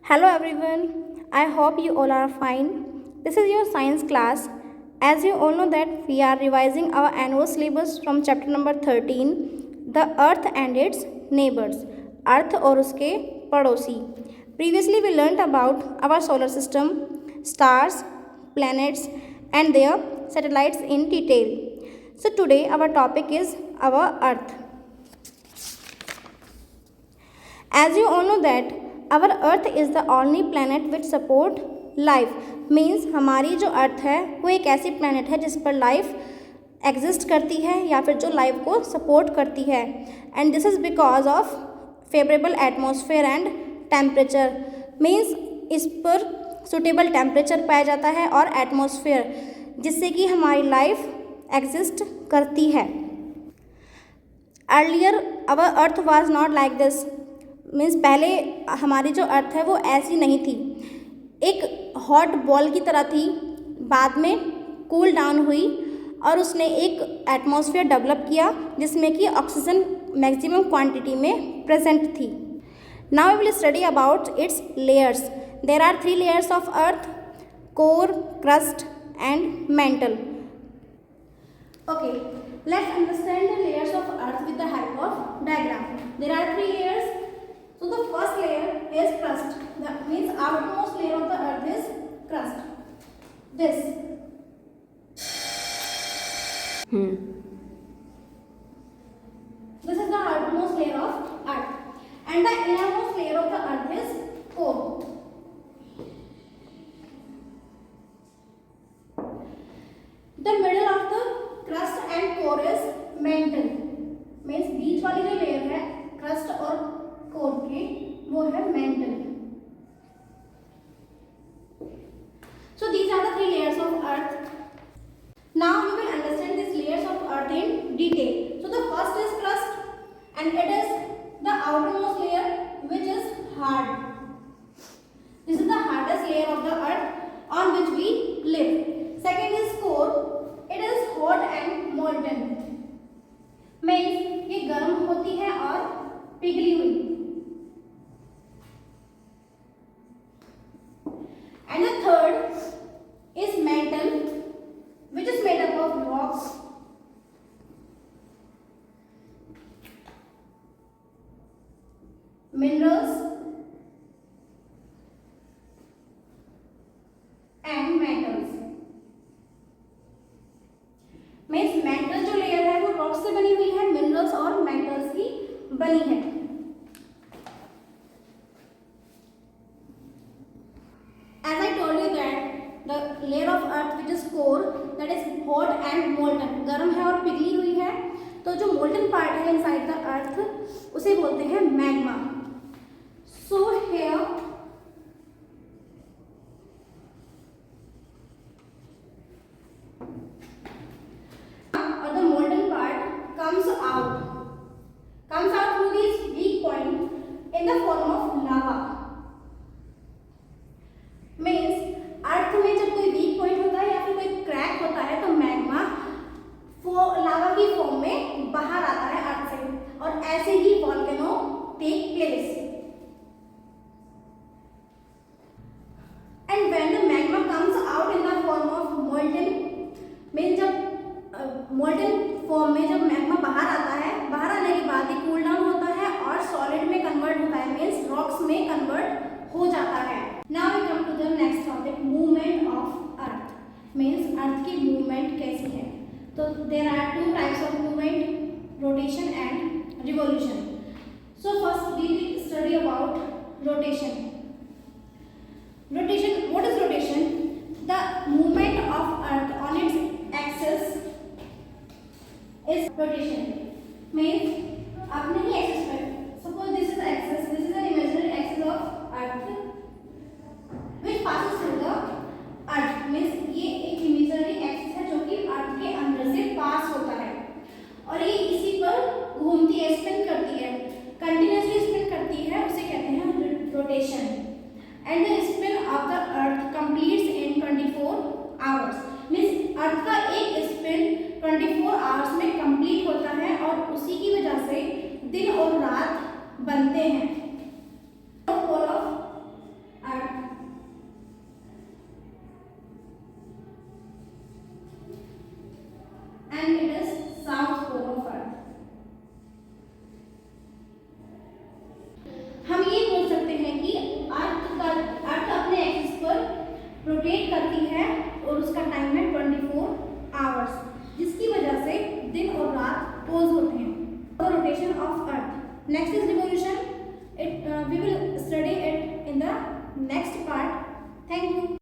Hello everyone, I hope you all are fine. This is your science class. As you all know that we are revising our annual syllabus from chapter number 13, the earth and its neighbors, अर्थ और उसके पड़ोसी. Previously we learnt about our solar system, stars, planets and their satellites in detail. So today our topic is our earth. As you all know that our earth is the only planet which support life. Means हमारी जो अर्थ है वो एक ऐसी planet है जिस पर life exist करती है या फिर जो लाइफ को सपोर्ट करती है. And this is because of favourable atmosphere and temperature. Means इस पर सुटेबल टेम्परेचर पाया जाता है और एटमॉस्फेयर जिससे कि हमारी लाइफ एग्जिस्ट करती है. Earlier our earth was not like this. Means पहले हमारी जो अर्थ है वो ऐसी नहीं थी, एक हॉट बॉल की तरह थी. बाद में कूल डाउन हुई और उसने एक एटमॉस्फेयर डेवलप किया जिसमें कि ऑक्सीजन मैक्सिमम क्वांटिटी में प्रेजेंट थी. Now we will study about its layers. There are 3 layers of earth: core, crust and mantle. Okay, let's understand the layers of earth with the help of diagram. There are 3 layers. So the first layer is crust. That means outermost layer of the earth is crust. This. This is the outermost layer of earth. And the innermost layer of the earth is core. The middle of the crust and core is mantle. Means बीच वाली जो layer है crust और core के वो है mental. So these are the 3 layers of earth. Now we will understand these layers of earth in detail. So the first is crust and it is the outermost layer which is hard. This is the hardest layer of the earth on which we live. Second is core. It is hot and molten. Means ये गर्म होती है और पिघली हुई. And the third is mantle, which is made up of rocks, minerals and metals. Means mantle जो layer है वो rock से बनी हुई है, मिनरल्स और मेटल्स की बनी है. As I told you that the layer of earth which is core, that is hot and molten, गर्म है और पिघली हुई है. तो जो molten part है inside the earth उसे बोलते हैं magma. So here or the molten part comes out through this weak point in the form of lava. Means earth में जब कोई वीक पॉइंट होता है या फिर कोई क्रैक होता है तो मैग्मा लावा की फॉर्म में बाहर आता है अर्थ से, और ऐसे ही volcano take place. And when the magma comes out in the form of molten, means जब मोल्टन फॉर्म में जब मैग्मा बाहर आता है, बाहर आने के बाद ही कूल डाउन होता है और सॉलिड में कन्वर्ट होता है. मीन्स रॉक्स में कन्वर्ट हो जाता है. Now we come to the next topic, movement of earth. Means earth की movement कैसी है. तो there are 2 types of movement, rotation and revolution. So first we will study about rotation. Rotation, what is rotation? The movement of earth on its axis is rotation. Means अपने ही axis पर, suppose this is axis, this is an imaginary axis of earth which passes through the earth. Means ये एक imaginary axis है जो कि अर्थ के अंदर से पास होता है और ये इसी पर घूमती है, स्पिन करती है, कंटिन्यूसली स्पिन करती है. उसे कहते हैं rotation. And the spin off the earth completes in 24 hours. Means earth का एक स्पिन 24 आवर्स में कंप्लीट होता है और उसी की वजह से दिन और रात बनते हैं. पोल ऑफ उसका टाइम है 24 आवर्स, जिसकी वजह से दिन और रात पोज होते हैं। The rotation of earth. Next is revolution, we will study it in the next part. Thank you.